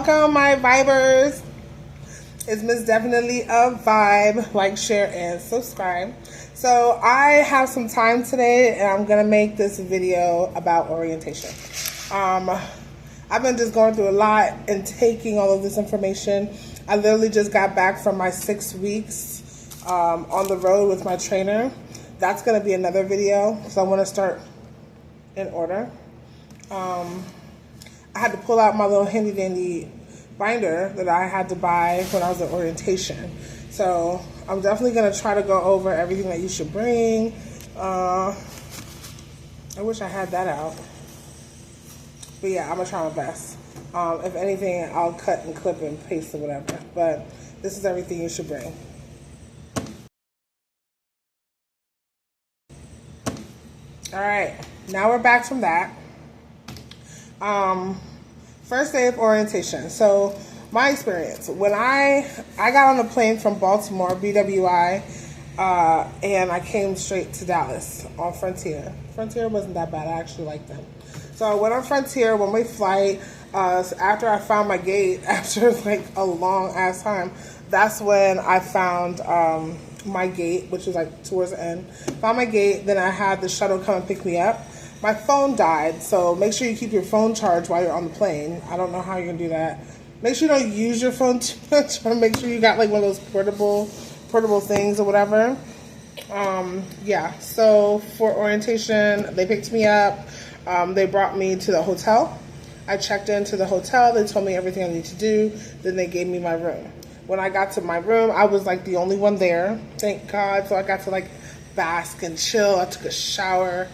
Welcome, my vibers. It's Mz.Definitely a vibe. Like, share, and subscribe. So I have some time today, and I'm gonna make this video about orientation. I've been just going through a lot and taking all of this information. I literally just got back from my 6 weeks on the road with my trainer. That's gonna be another video, so I want to start in order. I had to pull out my little handy dandy binder that I had to buy when I was at orientation. So I'm definitely going to try to go over everything that you should bring. I wish I had that out. But yeah, I'm going to try my best. If anything, I'll cut and clip and paste or whatever. But this is everything you should bring. All right, now we're back from that. First day of orientation. So my experience, when I got on a plane from Baltimore, BWI, and I came straight to Dallas on Frontier. Frontier wasn't that bad. I actually liked them. So I went on Frontier, one way flight. After I found my gate, after like a long ass time, that's when I found my gate, which was like towards the end. Found my gate, then I had the shuttle come and pick me up. My phone died, so make sure you keep your phone charged while you're on the plane. I don't know how you're gonna do that. Make sure you don't use your phone too much, or make sure you got like one of those portable things or whatever. Yeah, so for orientation, they picked me up. They brought me to the hotel. I checked into the hotel. They told me everything I need to do. Then they gave me my room. When I got to my room, I was like the only one there, thank God. So I got to like bask and chill. I took a shower.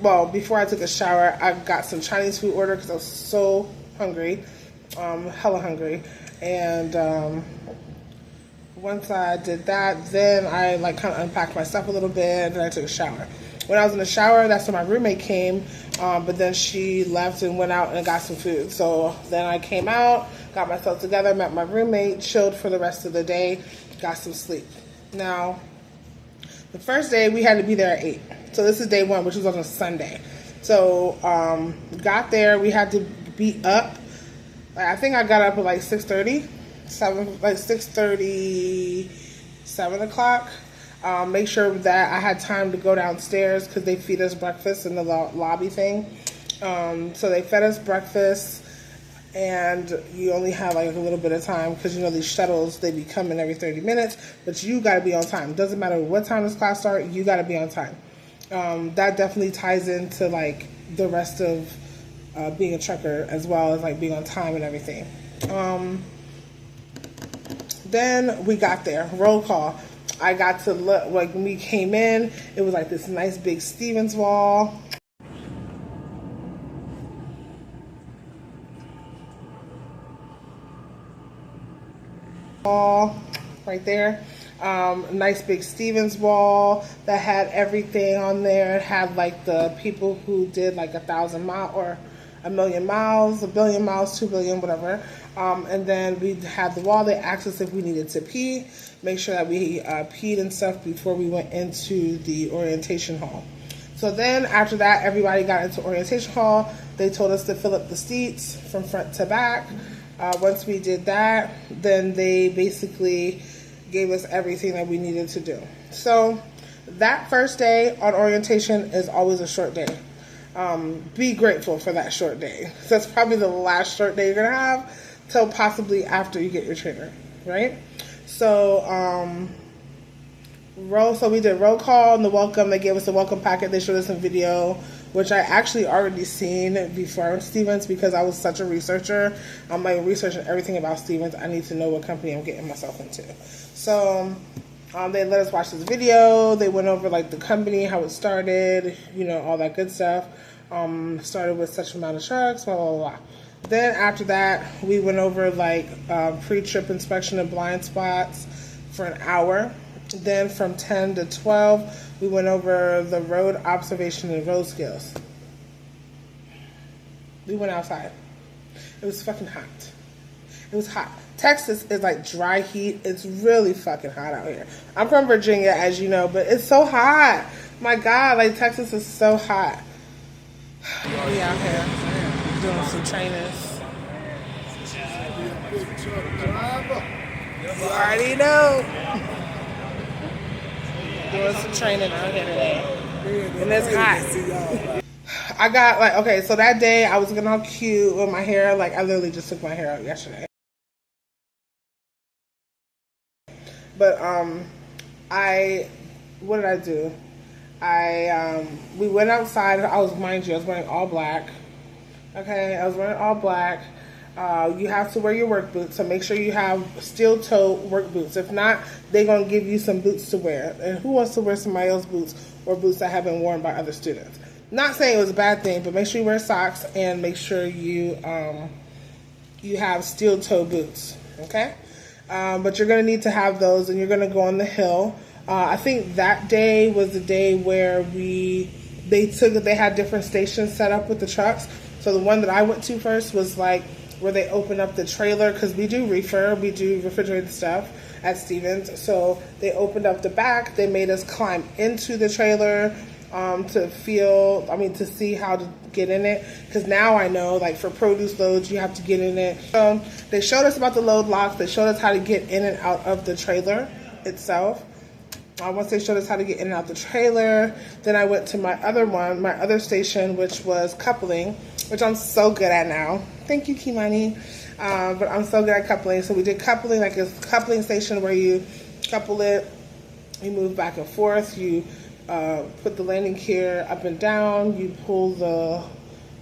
Well, before I took a shower, I got some Chinese food order because I was so hungry, hella hungry. And once I did that, then I like kind of unpacked my stuff a little bit, and then I took a shower. When I was in the shower, that's when my roommate came, but then she left and went out and got some food. So then I came out, got myself together, met my roommate, chilled for the rest of the day, got some sleep. Now, the first day we had to be there at 8. So this is day one, which was on a Sunday. So got there, we had to be up. I think I got up at like 6:30, 7 o'clock. Make sure that I had time to go downstairs because they feed us breakfast in the lobby thing. So they fed us breakfast, and you only have like a little bit of time because you know these shuttles, they be coming every 30 minutes, but you got to be on time. Doesn't matter what time this class starts, you got to be on time. That definitely ties into like the rest of being a trucker, as well as like being on time and everything. Then we got there, roll call. I got to look, like when we came in, it was like this nice big Stevens wall. Right there. Nice big Stevens wall that had everything on there. It had like the people who did like 1,000 miles or 1,000,000 miles, 1,000,000,000 miles, 2 billion, whatever. And then we had the wall. They asked us if we needed to pee. Make sure that we peed and stuff before we went into the orientation hall. So then after that, everybody got into orientation hall. They told us to fill up the seats from front to back. Once we did that, then they basically gave us everything that we needed to do. So that first day on orientation is always a short day. Be grateful for that short day. So that's probably the last short day you're gonna have till possibly after you get your trainer, right? So so we did roll call and the welcome. They gave us a welcome packet. They showed us a video, which I actually already seen before Stevens because I was such a researcher. I'm like researching everything about Stevens. I need to know what company I'm getting myself into. So they let us watch this video. They went over like the company, how it started, you know, all that good stuff. Started with such amount of trucks, blah, blah, blah. Then after that, we went over like pre-trip inspection of blind spots for an hour. Then from 10 to 12, we went over the road observation and road skills. We went outside. It was fucking hot. It was hot. Texas is like dry heat. It's really fucking hot out here. I'm from Virginia, as you know, but it's so hot. My God, like Texas is so hot. We out here doing some trainers. big truck driver. You already know. Doing some training out here today. And it's hot. I got like, okay, so that day I was looking all cute with my hair. Like, I literally just took my hair out yesterday. But, what did I do? We went outside. Mind you, I was wearing all black. Okay, I was wearing all black. You have to wear your work boots, so make sure you have steel-toe work boots. If not, they're going to give you some boots to wear. And who wants to wear somebody else's boots or boots that have been worn by other students? Not saying it was a bad thing, but make sure you wear socks and make sure you have steel-toe boots, okay? But you're going to need to have those, and you're going to go on the hill. I think that day was the day where they had different stations set up with the trucks. So the one that I went to first was like where they open up the trailer, because we do refrigerated stuff at Stevens. So they opened up the back. They made us climb into the trailer to see how to get in it. Because now I know, like for produce loads, you have to get in it. They showed us about the load locks. They showed us how to get in and out of the trailer itself. Once they showed us how to get in and out the trailer, then I went to my other station, which was coupling, which I'm so good at now. Thank you, Kimani. But I'm so good at coupling. So we did coupling, like a coupling station where you couple it, you move back and forth, you put the landing gear up and down, you pull the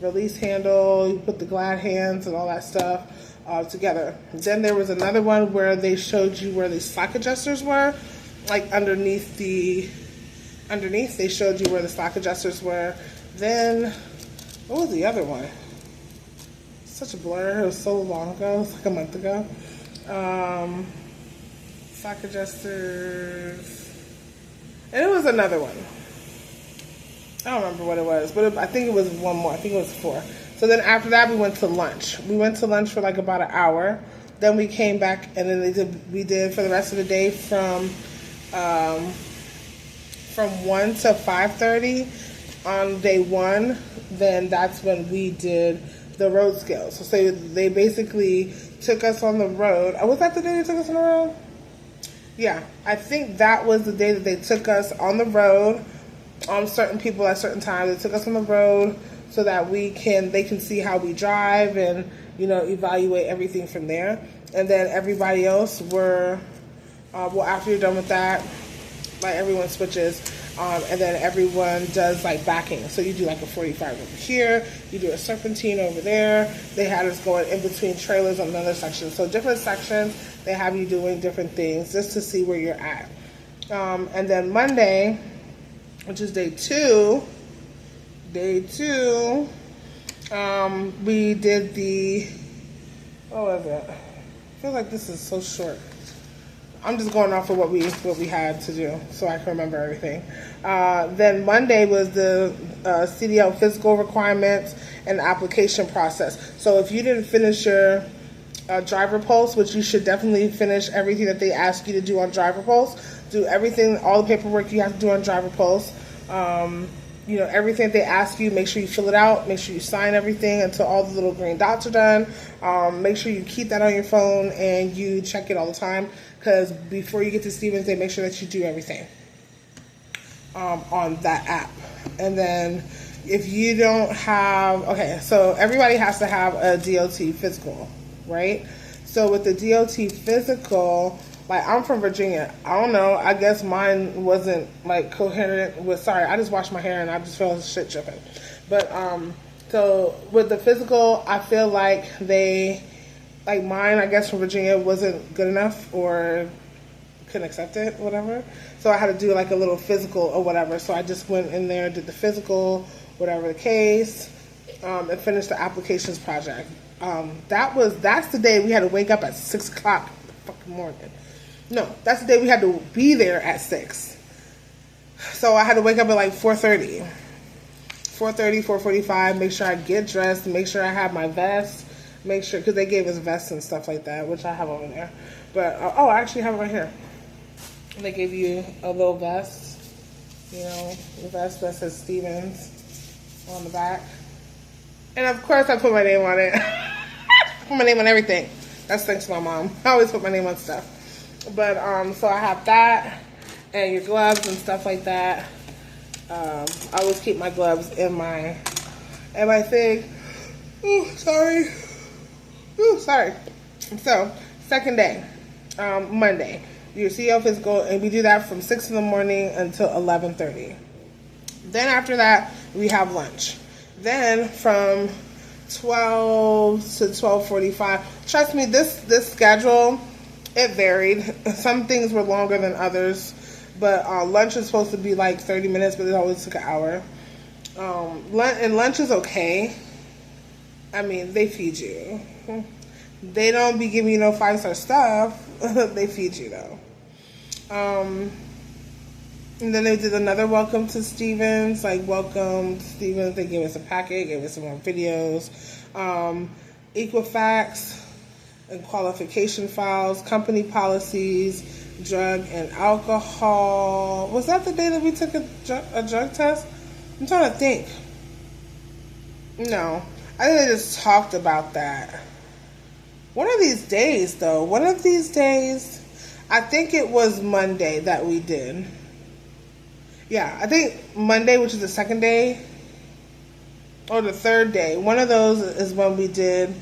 release handle, you put the glad hands and all that stuff together. Then there was another one where they showed you where the slack adjusters were. Like underneath, they showed you where the slack adjusters were. Then, what was the other one? Such a blur. It was so long ago. It was like a month ago. Slack adjusters. And it was another one. I don't remember what it was, but I think it was one more. I think it was 4. So then after that, we went to lunch. We went to lunch for like about an hour. Then we came back, and then we did for the rest of the day from 1 to 5:30 on day 1. Then that's when we did the road skills. So they basically took us on the road. Was that the day they took us on the road? Yeah, I think that was the day that they took us on the road. Certain people at certain times, they took us on the road so that they can see how we drive and evaluate everything from there. And then everybody else after you're done with that, like everyone switches, and then everyone does like backing. So you do like a 45 over here, you do a serpentine over there. They had us going in between trailers on another section. So different sections, they have you doing different things just to see where you're at. And then Monday, which is day 2, we did what was it? I feel like this is so short. I'm just going off of what we had to do so I can remember everything. Then Monday was the CDL physical requirements and application process. So if you didn't finish your driver pulse, which you should definitely finish everything that they ask you to do on driver pulse, do everything, all the paperwork you have to do on driver pulse. Everything that they ask you, make sure you fill it out, make sure you sign everything until all the little green dots are done. Make sure you keep that on your phone and you check it all the time, because before you get to Stevens, they make sure that you do everything on that app. And then if you don't have, so everybody has to have a DOT physical, right? So with the DOT physical, like I'm from Virginia, I don't know, I guess mine wasn't like coherent with, sorry, I just washed my hair and I just feel shit dripping. But so with the physical, I feel like mine, I guess from Virginia, wasn't good enough or couldn't accept it, whatever. So I had to do like a little physical or whatever. So I just went in there, did the physical, whatever the case, and finished the applications project. That's the day we had to wake up at 6 o'clock in the fucking morning. No, that's the day we had to be there at 6. So I had to wake up at like 4:30, 4:45, make sure I get dressed, make sure I have my vest, make sure, because they gave us vests and stuff like that, which I have over there. But, I actually have it right here. They gave you a little vest, the vest that says Stevens on the back. And of course I put my name on it. I put my name on everything. That's thanks to my mom. I always put my name on stuff. But so I have that and your gloves and stuff like that. I always keep my gloves in my thing. Ooh, sorry. Ooh, sorry. So, second day, Monday. Your CEO physical, and we do that from 6 in the morning until 11:30. Then after that, we have lunch. Then from 12 to 12:45. Trust me, this schedule, it varied. Some things were longer than others, but lunch is supposed to be like 30 minutes, but it always took an hour. And lunch is okay. I mean, they feed you. They don't be giving you no 5-star stuff. They feed you though. And then they did another welcome to Stevens, like welcome to Stevens. They gave us a packet, gave us some more videos, Equifax and qualification files, company policies, drug and alcohol. Was that the day that we took a drug test? I'm trying to think. No, I think they just talked about that. One of these days, though, I think it was Monday that we did. Yeah, I think Monday, which is the second day, or the third day. One of those is when we did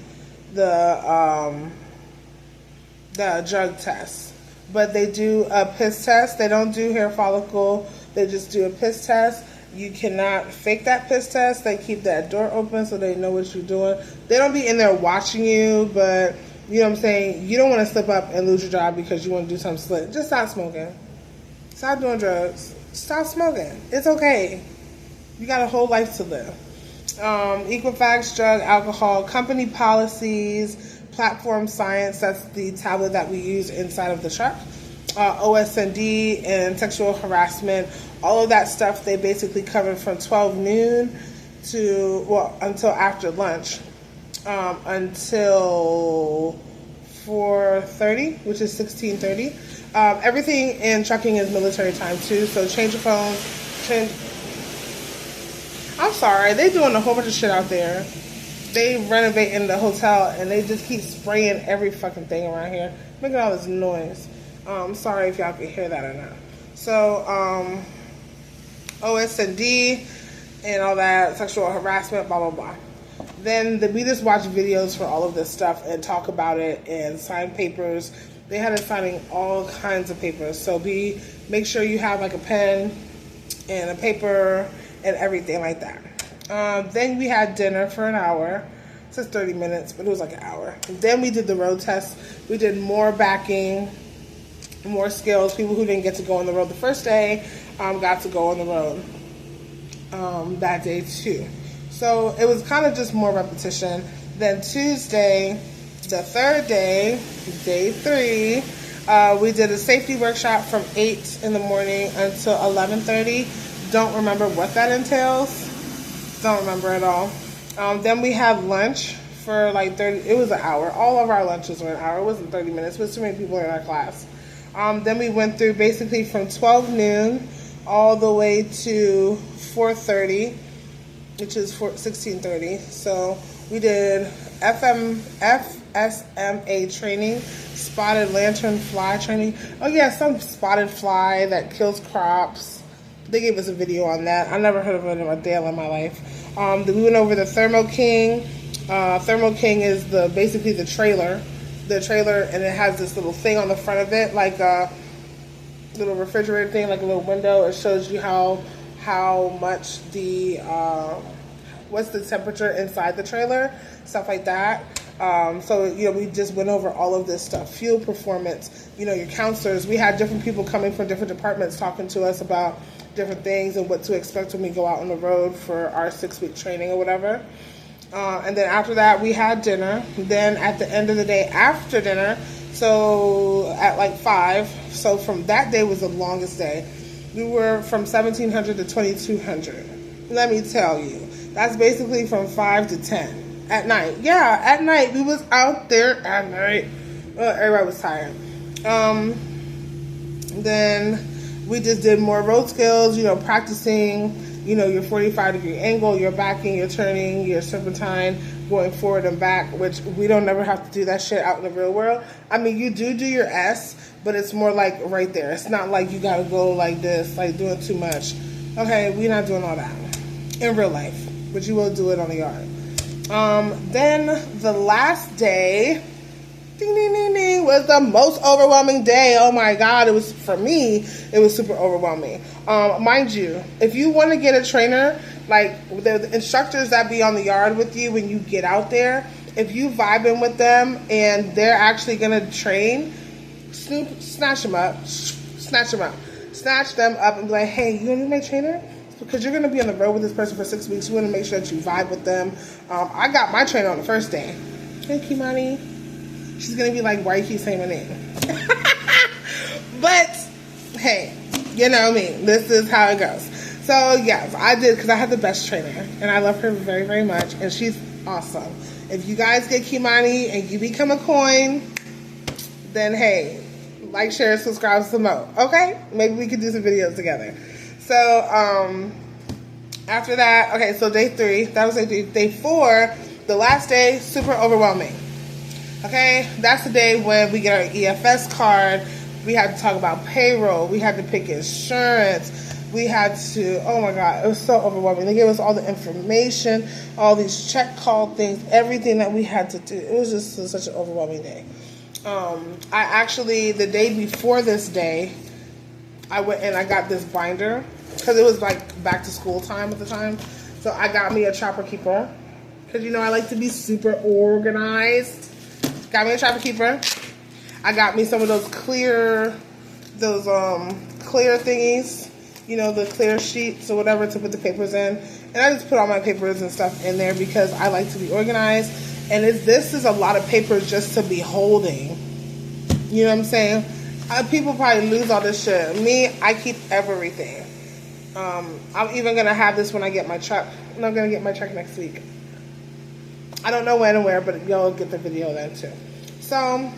the drug test. But they do a piss test. They don't do hair follicle. They just do a piss test. You cannot fake that piss test. They keep that door open so they know what you're doing. They don't be in there watching you, but you know what I'm saying? You don't want to slip up and lose your job because you want to do something slick. Just stop smoking. Stop doing drugs. Stop smoking. It's okay. You got a whole life to live. Equifax, drug, alcohol, company policies, platform science. That's the tablet that we use inside of the truck. OSND and sexual harassment. All of that stuff they basically covered from 12 noon until after lunch, until 4:30, which is 16:30. Everything in trucking is military time too, so change your phones. I'm sorry, they doing a whole bunch of shit out there. They renovating the hotel and they just keep spraying every fucking thing around here, making all this noise. I'm sorry if y'all can hear that or not. So, OSND and all that, sexual harassment, blah, blah, blah. Then we just watch videos for all of this stuff and talk about it and sign papers. They had us signing all kinds of papers. So make sure you have like a pen and a paper and everything like that. Then we had dinner for an hour. It says 30 minutes, but it was like an hour. Then we did the road test. We did more backing, more skills. People who didn't get to go on the road the first day got to go on the road that day too. So it was kind of just more repetition. Then Tuesday, the third day, day 3, we did a safety workshop from 8 in the morning until 11:30. Don't remember what that entails. Don't remember at all. Then we had lunch for like 30, it was an hour. All of our lunches were an hour. It wasn't 30 minutes, but too many people in our class. Then we went through basically from 12 noon all the way to 4:30, which is 16:30. So we did FSMA training, spotted lantern fly training. Oh yeah, some spotted fly that kills crops. They gave us a video on that. I never heard of it in a day in my life. Then we went over the Thermo King. Thermo King is basically the trailer. The trailer, and it has this little thing on the front of it, like a little refrigerator thing, like a little window. It shows you how much what's the temperature inside the trailer, stuff like that. So, we just went over all of this stuff. Fuel performance, your counselors. We had different people coming from different departments talking to us about different things and what to expect when we go out on the road for our 6-week training or whatever. And then after that, we had dinner. Then at the end of the day after dinner, so at like 5, so from that day was the longest day. We were from 1700 to 2200. Let me tell you, that's basically from 5 to 10 at night. Yeah, at night. We was out there at night. Everybody was tired. Then we just did more road skills, practicing your 45-degree angle, your backing, your turning, your serpentine, going forward and back, which we don't never have to do that shit out in the real world. I mean, you do your S, but it's more like right there. It's not like you gotta go like this, like doing too much. Okay, we're not doing all that in real life, but you will do it on the yard. Then the last day, ding, ding, ding, ding, was the most overwhelming day. Oh my God, for me, it was super overwhelming. Mind you, if you want to get a trainer, like the instructors that be on the yard with you when you get out there, if you vibing with them and they're actually going to train, snatch them up, snatch them up and be like, hey, you want to be my trainer? Because you're going to be on the road with this person for 6 weeks. You want to make sure that you vibe with them. I got my trainer on the first day. Hey, Kimani. She's going to be like, why you keep saying my name? But, hey, you know me. This is how it goes. So, yes, I did because I had the best trainer. And I love her very, very much. And she's awesome. If you guys get Kimani and you become a coin, then, hey, like, share, subscribe, some more. Okay? Maybe we could do some videos together. So, after that, okay, so day 3. That was day 3. Day 4, the last day, super overwhelming. Okay, that's the day when we get our EFS card. We had to talk about payroll. We had to pick insurance. We had to, oh my God, it was so overwhelming. They gave us all the information, all these check call things, everything that we had to do. It was just such an overwhelming day. I actually, the day before this day, I went and I got this binder because it was like back to school time at the time. So I got me a trapper keeper because I like to be super organized. Got me a trapper keeper. I got me some of those clear thingies, the clear sheets or whatever to put the papers in. And I just put all my papers and stuff in there because I like to be organized. And this is a lot of papers just to be holding. You know what I'm saying? People probably lose all this shit. Me, I keep everything. I'm even going to have this when I get my truck. And I'm going to get my truck next week. I don't know when and where, but y'all get the video then too. So,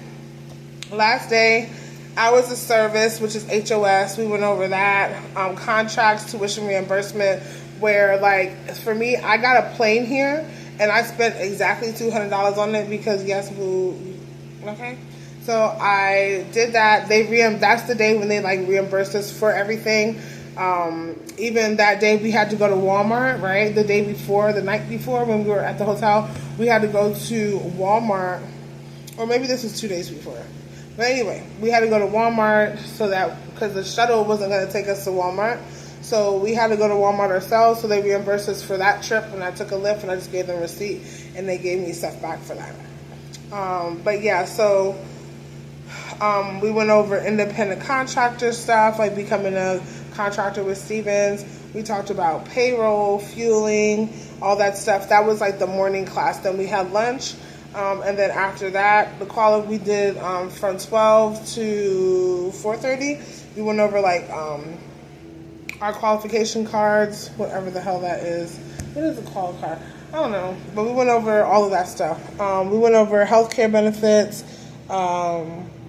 last day, hours of service, which is HOS. We went over that. Contracts, tuition reimbursement, where, like, for me, I got a plane here, and I spent exactly $200 on it because, yes, boo. Okay? So, I did that. That's the day when they, like, reimbursed us for everything. Even that day we had to go to Walmart, right? The night before when we were at the hotel, we had to go to Walmart, or maybe this was 2 days before. But anyway, we had to go to Walmart because the shuttle wasn't going to take us to Walmart. So we had to go to Walmart ourselves, so they reimbursed us for that trip, and I took a Lyft and I just gave them a receipt and they gave me stuff back for that. But yeah, so we went over independent contractor stuff, like becoming a contractor with Stevens. We talked about payroll, fueling, all that stuff. That was like the morning class. Then we had lunch, and then after that, we did from 12 to 4:30. We went over like our qualification cards, whatever the hell that is. What is a qual card? I don't know, but we went over all of that stuff. We went over healthcare benefits,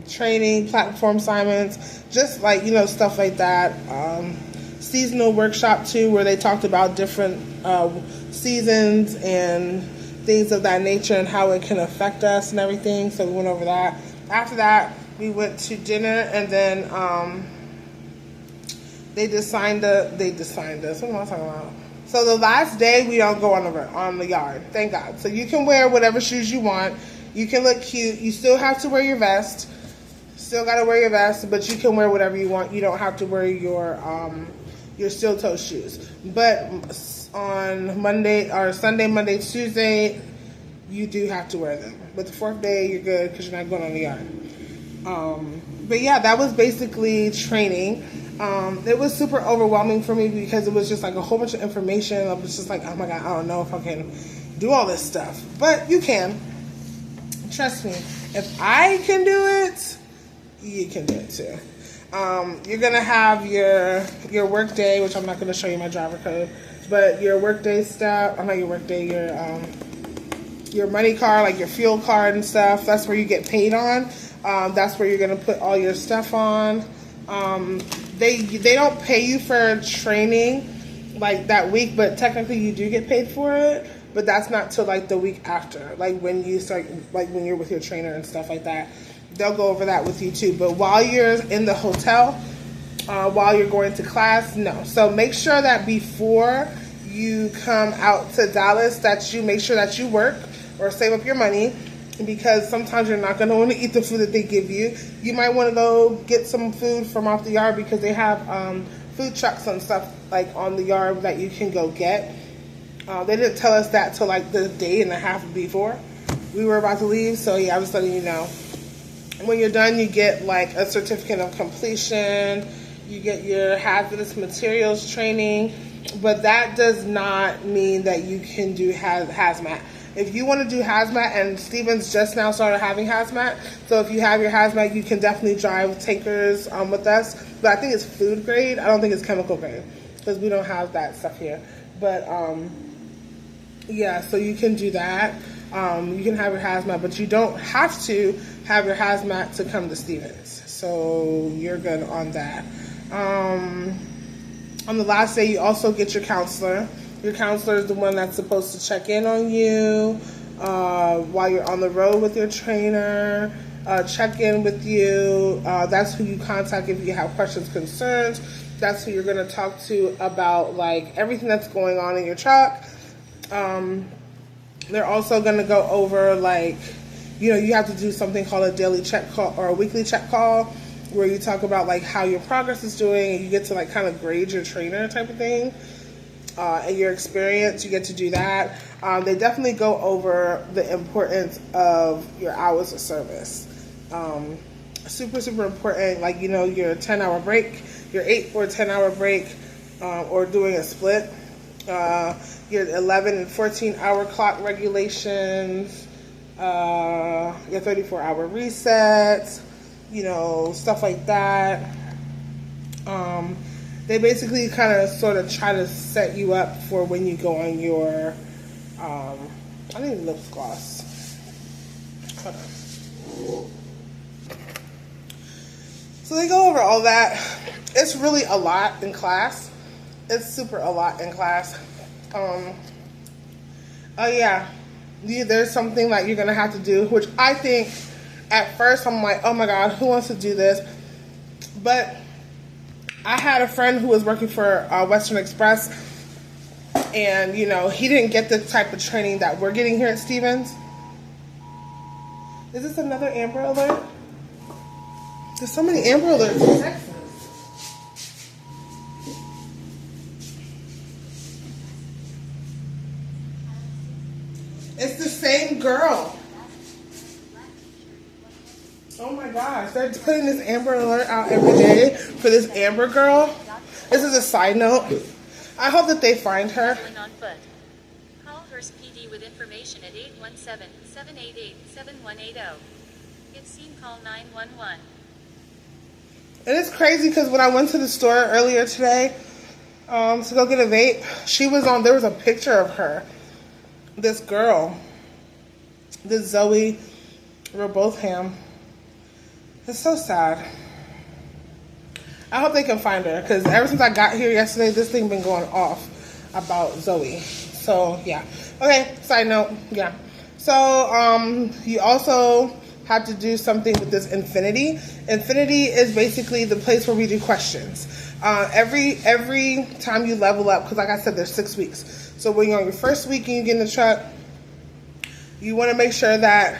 training, platform assignments, just like, stuff like that. Seasonal workshop too, where they talked about different seasons and things of that nature and how it can affect us and everything. So we went over that. After that, we went to dinner, and then they signed us. What am I talking about? So the last day, we don't go on the yard. Thank God. So you can wear whatever shoes you want. You can look cute. You still have to wear your vest. Still got to wear your vest, but you can wear whatever you want. You don't have to wear your steel toe shoes. But on Sunday, Monday, Tuesday, you do have to wear them. But the 4th day, you're good because you're not going on the yard. But yeah, that was basically training. It was super overwhelming for me because it was just like a whole bunch of information. I was just like, oh my God, I don't know if I can do all this stuff. But you can. Trust me. If I can do it, you can do it too. You're going to have your work day, which I'm not going to show you my driver code, but your work day stuff, not your work day, your money card, like your fuel card and stuff, that's where you get paid on. That's where you're going to put all your stuff on. They don't pay you for training, like that week, but technically you do get paid for it, but that's not till like the week after, like when you start, like when you're with your trainer and stuff like that. They'll go over that with you too. But while you're in the hotel, while you're going to class, no. So make sure that before you come out to Dallas that you make sure that you work or save up your money, because sometimes you're not going to want to eat the food that they give you. You might want to go get some food from off the yard, because they have food trucks and stuff like on the yard that you can go get. They didn't tell us that till like the day and a half before we were about to leave. So yeah, I'm just letting you know. When you're done, you get like a certificate of completion. You get your hazardous materials training, but that does not mean that you can do hazmat. If you want to do hazmat, and Stevens just now started having hazmat, so if you have your hazmat, you can definitely drive tankers with us. But I think it's food grade. I don't think it's chemical grade, because we don't have that stuff here. But yeah, so you can do that. You can have your hazmat, but you don't have to have your hazmat to come to Stevens. So you're good on that. On the last day, you also get your counselor. Your counselor is the one that's supposed to check in on you while you're on the road with your trainer, check in with you. That's who you contact if you have questions, concerns. That's who you're going to talk to about like everything that's going on in your truck. They're also going to go over like, you know, you have to do something called a daily check call or a weekly check call, where you talk about like how your progress is doing, and you get to like kind of grade your trainer type of thing. And your experience, you get to do that. They definitely go over the importance of your hours of service. Super, super important. Like, you know, your 10-hour break, your 8 or 10-hour break, or doing a split. Your 11 and 14-hour clock regulations, your 34-hour resets, you know, stuff like that. They basically kind of sort of try to set you up for when you go on your, I need lip gloss. Hold on. So they go over all that. It's really a lot in class. It's super a lot in class. Oh yeah, there's something that you're gonna have to do, which I think at first I'm like, oh my god, who wants to do this? But I had a friend who was working for Western Express, and you know, he didn't get the type of training that we're getting here at Stevens. Is this another Amber Alert? There's so many Amber Alerts in Texas. It's the same girl. Oh my gosh, they're putting this Amber Alert out every day for this Amber girl. This is a side note. I hope that they find her. On foot. Call Hearst PD with information at 817-788-7180. If seen, call 911. And it's crazy because when I went to the store earlier today to go get a vape, she was on, there was a picture of her. This girl, this Zoe Robotham. It's so sad. I hope they can find her, because ever since I got here yesterday, this thing been going off about Zoe. So yeah. Okay, side note, yeah. So you also have to do something with this Infinity. Infinity is basically the place where we do questions. Every time you level up, because like I said, there's 6 weeks. So when you're on your first week and you get in the truck, you want to make sure that,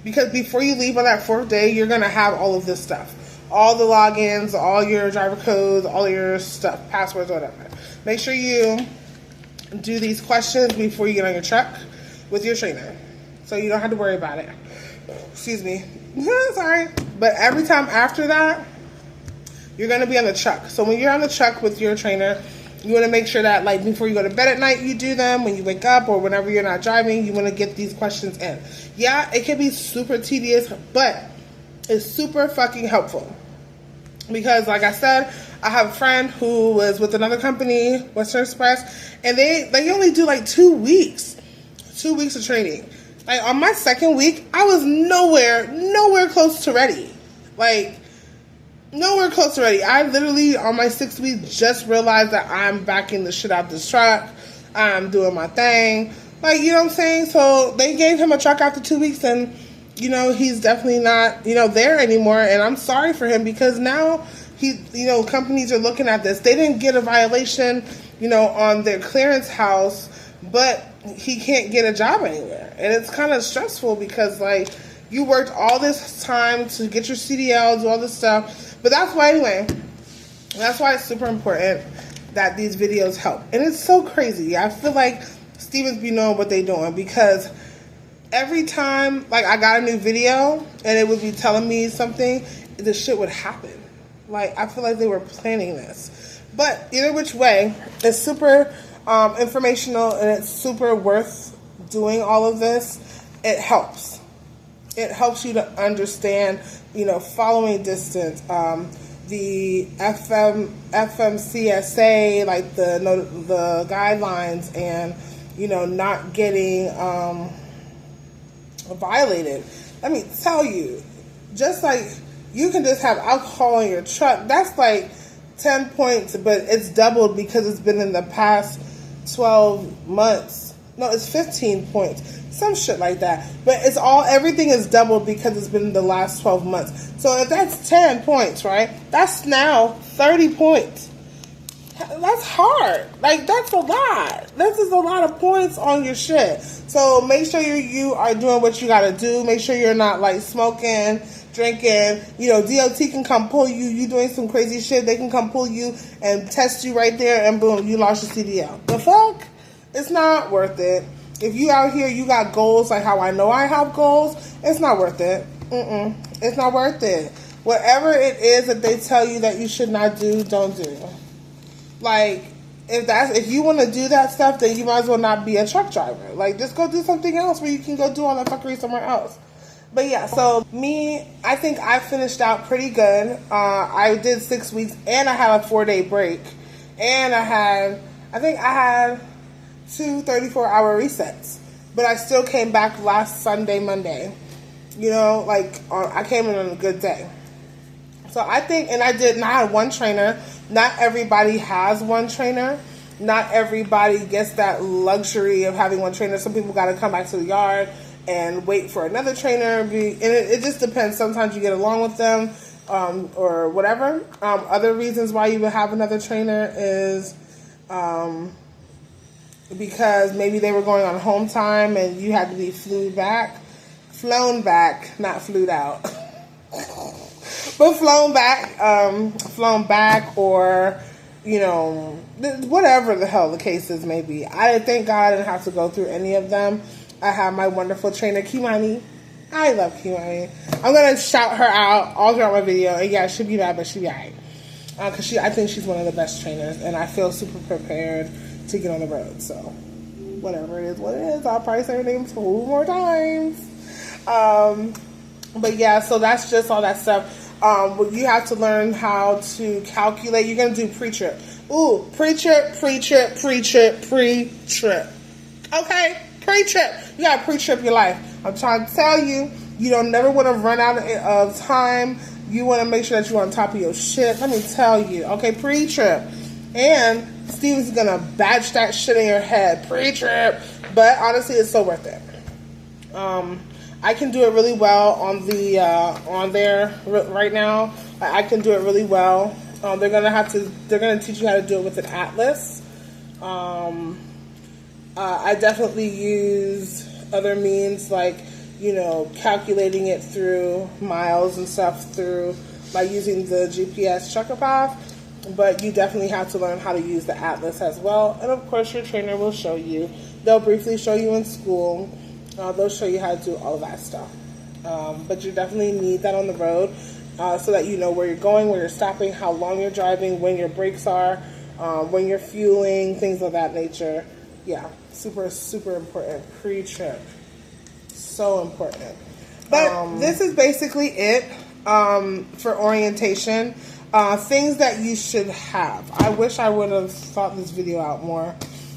because before you leave on that 4th day, you're going to have all of this stuff. All the logins, all your driver codes, all your stuff, passwords, whatever. Make sure you do these questions before you get on your truck with your trainer, so you don't have to worry about it. Excuse me. Sorry. But every time after that, you're going to be on the truck. So when you're on the truck with your trainer, you want to make sure that, like, before you go to bed at night, you do them. When you wake up or whenever you're not driving, you want to get these questions in. Yeah, it can be super tedious, but it's super fucking helpful. Because, like I said, I have a friend who was with another company, Western Express, and they only do like 2 weeks. 2 weeks of training. Like, on my 2nd week, I was nowhere close to ready. Like, nowhere close already. I literally, on my 6th week, just realized that I'm backing the shit out this truck. I'm doing my thing. Like, you know what I'm saying? So they gave him a truck after 2 weeks, and, you know, he's definitely not, you know, there anymore. And I'm sorry for him, because now companies are looking at this. They didn't get a violation, you know, on their clearance house, but he can't get a job anywhere. And it's kind of stressful, because, like, you worked all this time to get your CDL, do all this stuff. But that's why, anyway, that's why it's super important that these videos help. And it's so crazy. I feel like Stevens be knowing what they doing, because every time, like, I got a new video and it would be telling me something, this shit would happen. Like, I feel like they were planning this. But either which way, it's super informational, and it's super worth doing all of this. It helps. It helps you to understand, you know, following distance, the FMCSA, like the guidelines, and, you know, not getting violated. Let me tell you, just like you can just have alcohol in your truck, that's like 10 points, but it's doubled because it's been in the past 12 months. No, it's 15 points. Some shit like that. But it's everything is doubled because it's been in the last 12 months. So if that's 10 points, right? That's now 30 points. That's hard. Like, that's a lot. This is a lot of points on your shit. So make sure you are doing what you gotta do. Make sure you're not, like, smoking, drinking. You know, DOT can come pull you. You doing some crazy shit, they can come pull you and test you right there, and boom, you lost your CDL. The fuck? It's not worth it. If you out here, you got goals like how I know I have goals, it's not worth it. It's not worth it. Whatever it is that they tell you that you should not do, don't do. Like, if you want to do that stuff, then you might as well not be a truck driver. Like, just go do something else where you can go do all that fuckery somewhere else. But yeah, so me, I think I finished out pretty good. I did 6 weeks, and I had a 4-day break. And I had 2 34-hour resets. But I still came back last Sunday, Monday. You know, like, I came in on a good day. So I think, and I had one trainer. Not everybody has one trainer. Not everybody gets that luxury of having one trainer. Some people got to come back to the yard and wait for another trainer. And it just depends. Sometimes you get along with them or whatever. Other reasons why you would have another trainer is because maybe they were going on home time and you had to be flown back, not flued out. But flown back, or, you know, whatever the hell the case is may be. Thank God I didn't have to go through any of them. I have my wonderful trainer, Kimani. I love Kimani. I'm going to shout her out all throughout my video. And yeah, she'll be bad, but she'll be alright. Because I think she's one of the best trainers, and I feel super prepared to get on the road. So, whatever it is, what it is. I'll probably say her name 2 more times. But yeah, so that's just all that stuff. You have to learn how to calculate. You're going to do pre-trip. Ooh, pre-trip. Okay? Pre-trip. You got to pre-trip your life. I'm trying to tell you, you don't never want to run out of time. You want to make sure that you're on top of your shit. Let me tell you. Okay, pre-trip. And Steve's going to batch that shit in your head. Pre-trip. But honestly, it's so worth it. I can do it really well on there right now. I can do it really well. They're gonna teach you how to do it with an atlas. I definitely use other means, like, you know, calculating it through miles and stuff through by using the GPS trucker path. But you definitely have to learn how to use the atlas as well. And of course, your trainer will show you. They'll briefly show you in school. They'll show you how to do all of that stuff. But you definitely need that on the road so that you know where you're going, where you're stopping, how long you're driving, when your brakes are, when you're fueling, things of that nature. Yeah, super, super important. Pre-trip. So important. But this is basically it for orientation. Things that you should have. I wish I would have thought this video out more,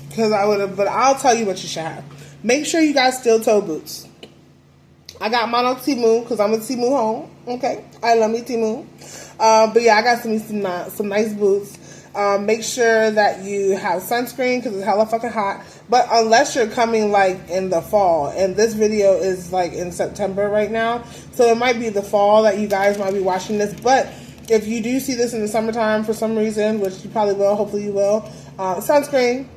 because I would have, but I'll tell you what you should have. Make sure you got steel toe boots. I got mine on Temu because I'm a Temu home. Okay, I love me Temu. But yeah, I got some nice boots. Make sure that you have sunscreen because it's hella fucking hot. But unless you're coming like in the fall, and this video is like in September right now, so it might be the fall that you guys might be watching this. But if you do see this in the summertime for some reason, which you probably will, hopefully you will, sunscreen,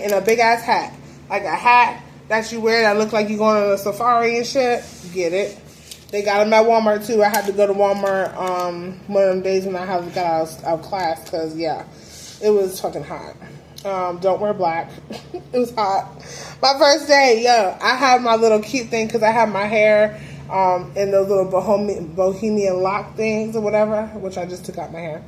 and a big ass hat, like a hat that you wear that look like you're going on a safari and shit. Get it. They got them at Walmart too. I had to go to Walmart one of them days when I got out of class because, yeah, it was fucking hot. Don't wear black. It was hot. My first day, I had my little cute thing because I had my hair in those little bohemian lock things or whatever, which I just took out my hair.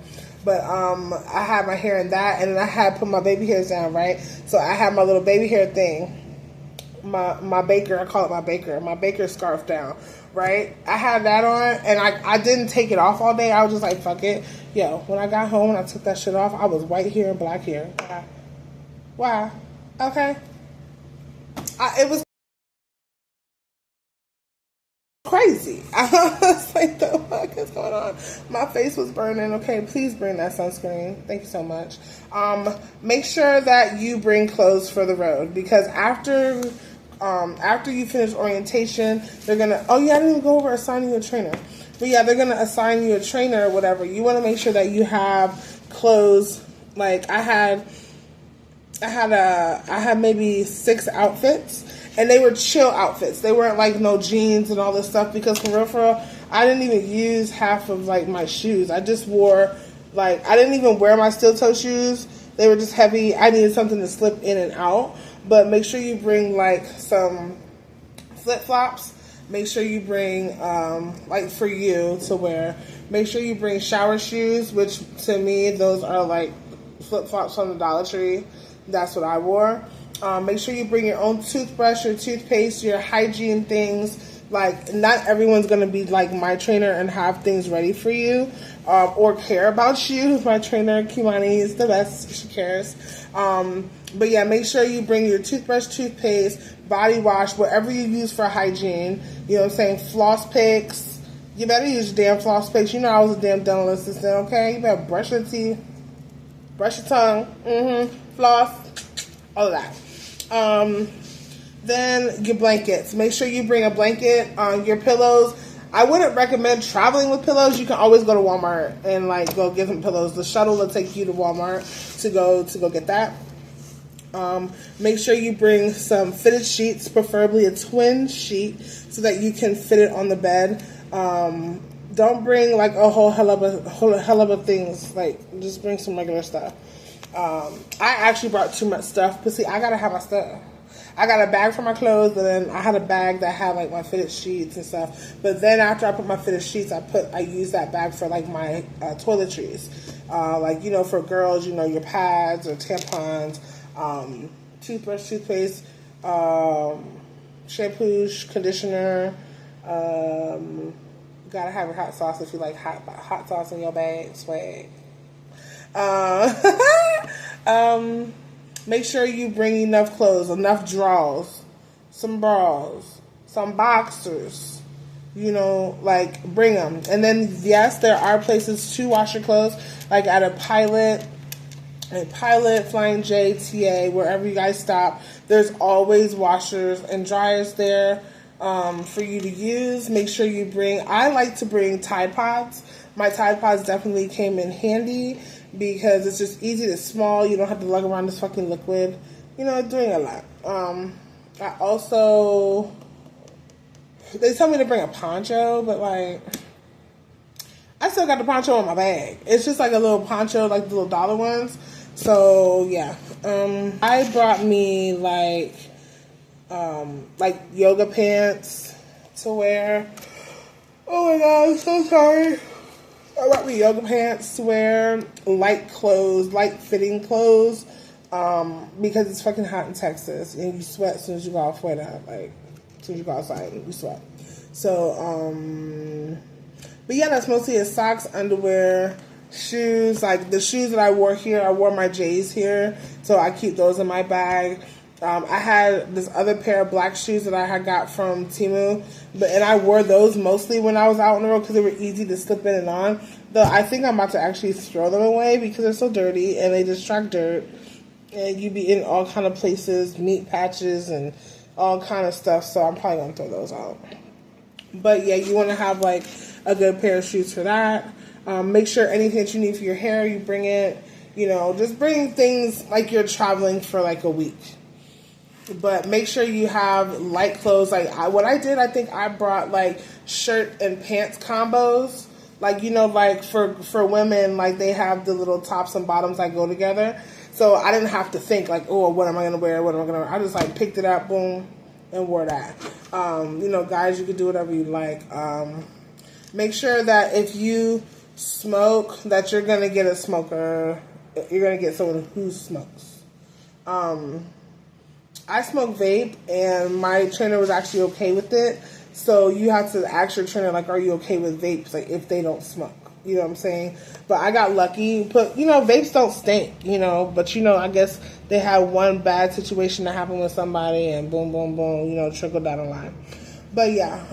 But I had my hair in that, and then I had put my baby hairs down, right? So I had my little baby hair thing. My baker, I call it my baker scarf down, right? I had that on, and I didn't take it off all day. I was just like, fuck it. Yo, when I got home and I took that shit off, I was white hair and black hair. Why? Okay. It was crazy. I was like, the fuck is going on? My face was burning. Okay, please bring that sunscreen. Thank you so much. Make sure that you bring clothes for the road, because after you finish orientation, they're gonna, oh yeah, I didn't even go over assigning you a trainer. But yeah, they're gonna assign you a trainer or whatever. You wanna make sure that you have clothes. Like I had maybe 6 outfits, and they were chill outfits. They weren't like no jeans and all this stuff, because for real, I didn't even use half of like my shoes. I just wore, like, I didn't even wear my steel toe shoes. They were just heavy. I needed something to slip in and out. But make sure you bring like some flip-flops. Make sure you bring, like for you to wear, make sure you bring shower shoes, which to me, those are like flip-flops from the Dollar Tree. That's what I wore. Make sure you bring your own toothbrush, your toothpaste, your hygiene things. Like, not everyone's going to be like my trainer and have things ready for you or care about you. My trainer, Kimani, is the best. She cares. But yeah, make sure you bring your toothbrush, toothpaste, body wash, whatever you use for hygiene. You know what I'm saying? Floss picks. You better use your damn floss picks. You know I was a damn dental assistant, okay? You better brush your teeth, brush your tongue, floss, all of that. Then your blankets. Make sure you bring a blanket, your pillows. I wouldn't recommend traveling with pillows. You can always go to Walmart and like go get some pillows. The shuttle will take you to Walmart to go get that. Make sure you bring some fitted sheets, preferably a twin sheet, so that you can fit it on the bed. Don't bring like a whole hell of a things. Like, just bring some regular stuff. I actually brought too much stuff, but see, I gotta have my stuff. I got a bag for my clothes, and then I had a bag that had like my fitted sheets and stuff. But then after I put my fitted sheets, I used that bag for like my toiletries, like, you know, for girls, you know, your pads or tampons, toothbrush, toothpaste, shampoo, conditioner. Gotta have a hot sauce if you like hot sauce in your bag. Swag. Make sure you bring enough clothes, enough drawers, some bras, some boxers, you know, like bring them. And then, yes, there are places to wash your clothes, like at a Pilot, Flying J, TA, wherever you guys stop. There's always washers and dryers there for you to use. Make sure you bring, I like to bring Tide Pods. My Tide Pods definitely came in handy, because it's just easy, it's small, you don't have to lug around this fucking liquid, you know, doing a lot. I also, they told me to bring a poncho, but like, I still got the poncho in my bag. It's just like a little poncho, like the little dollar ones. So yeah, I brought me like yoga pants to wear. Oh my god, I'm so sorry. I brought me yoga pants to wear, light clothes, light fitting clothes, because it's fucking hot in Texas, and you sweat as soon as you go off weather, like, as soon as you go outside, you sweat. So, but yeah, that's mostly it. Socks, underwear, shoes. Like, the shoes that I wore here, I wore my J's here, so I keep those in my bag. I had this other pair of black shoes that I had got from Temu, and I wore those mostly when I was out on the road because they were easy to slip in and on. Though I think I'm about to actually throw them away because they're so dirty and they just track dirt. And you be in all kind of places, meat patches and all kind of stuff. So I'm probably going to throw those out. But yeah, you want to have like a good pair of shoes for that. Make sure anything that you need for your hair, you bring it. You know, just bring things like you're traveling for like a week. But make sure you have light clothes. Like what I did, I think I brought like shirt and pants combos. Like, you know, like for women, like they have the little tops and bottoms that go together. So I didn't have to think like, oh, what am I going to wear? What am I going to wear? I just like picked it up, boom, and wore that. You know, guys, you can do whatever you like. Make sure that if you smoke, that you're going to get a smoker. You're going to get someone who smokes. I smoke vape, and my trainer was actually okay with it. So you have to ask your trainer, like, are you okay with vapes, like, if they don't smoke? You know what I'm saying? But I got lucky. But, you know, vapes don't stink, you know. But, you know, I guess they had one bad situation that happened with somebody, and boom, boom, boom, you know, trickle down the line. But, yeah,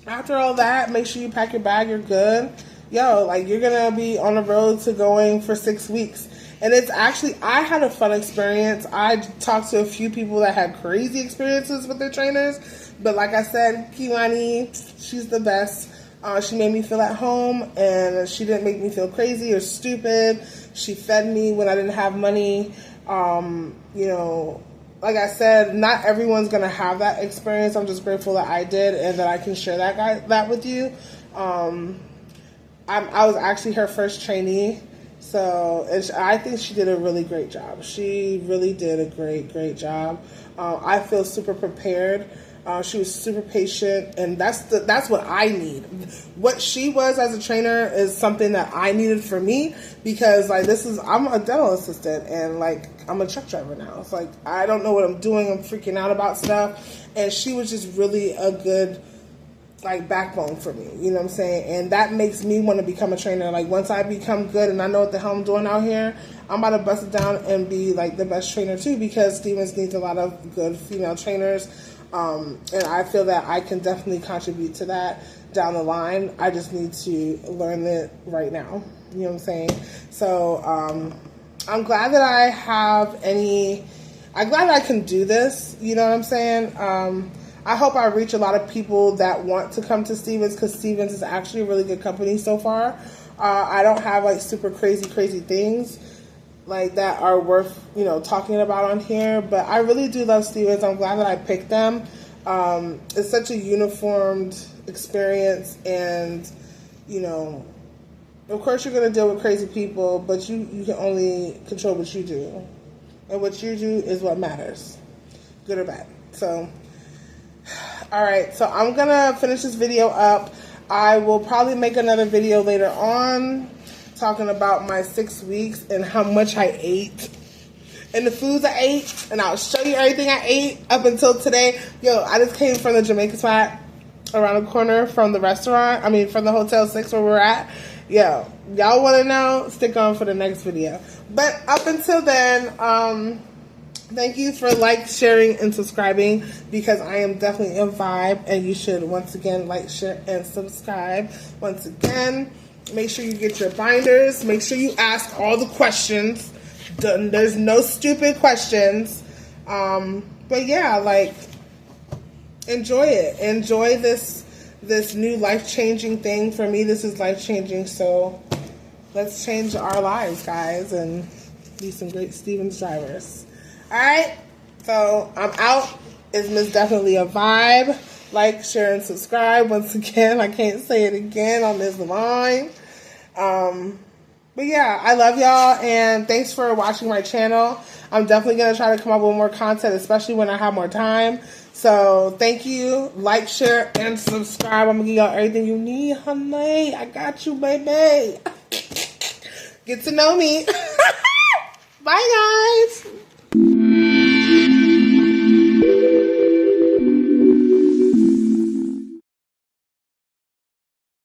after all that, make sure you pack your bag. You're good. Yo, like, you're going to be on the road to going for 6 weeks. And it's actually, I had a fun experience. I talked to a few people that had crazy experiences with their trainers. But like I said, Kiwani, she's the best. She made me feel at home, and she didn't make me feel crazy or stupid. She fed me when I didn't have money. You know, like I said, not everyone's going to have that experience. I'm just grateful that I did and that I can share that with you. I was actually her first trainee. So I think she did a really great job. She really did a great job. I feel super prepared. She was super patient, and that's what I need. What she was as a trainer is something that I needed for me, because like I'm a dental assistant, and like I'm a truck driver now. It's like I don't know what I'm doing. I'm freaking out about stuff, and she was just really a good like backbone for me, you know what I'm saying? And that makes me want to become a trainer. Like once I become good and I know what the hell I'm doing out here, I'm about to bust it down and be like the best trainer too, because Stevens needs a lot of good female trainers. And I feel that I can definitely contribute to that down the line. I just need to learn it right now. You know what I'm saying? So I'm glad that I'm glad I can do this. You know what I'm saying? I hope I reach a lot of people that want to come to Stevens, because Stevens is actually a really good company so far. I don't have like super crazy things like that are worth, you know, talking about on here, but I really do love Stevens. I'm glad that I picked them. It's such a uniformed experience, and you know, of course you're going to deal with crazy people, but you can only control what you do, and what you do is what matters, good or bad. So alright, so I'm going to finish this video up. I will probably make another video later on talking about my 6 weeks and how much I ate and the foods I ate, and I'll show you everything I ate up until today. Yo, I just came from the Jamaican spot around the corner from the restaurant, from the Hotel 6 where we're at. Yo, y'all want to know? Stick on for the next video. But up until then, thank you for sharing, and subscribing, because I am definitely a vibe, and you should once again like, share, and subscribe. Once again, make sure you get your binders. Make sure you ask all the questions. There's no stupid questions. But yeah, like, enjoy it. Enjoy this new life-changing thing. For me, this is life-changing, so let's change our lives, guys, and be some great Stevens drivers. Alright, so I'm out. It's Mz.Definetly a vibe. Like, share, and subscribe. Once again, I can't say it again on this line. But yeah, I love y'all, and thanks for watching my channel. I'm definitely going to try to come up with more content, especially when I have more time. So thank you. Like, share, and subscribe. I'm going to give y'all everything you need, honey. I got you, baby. Get to know me. Bye, guys.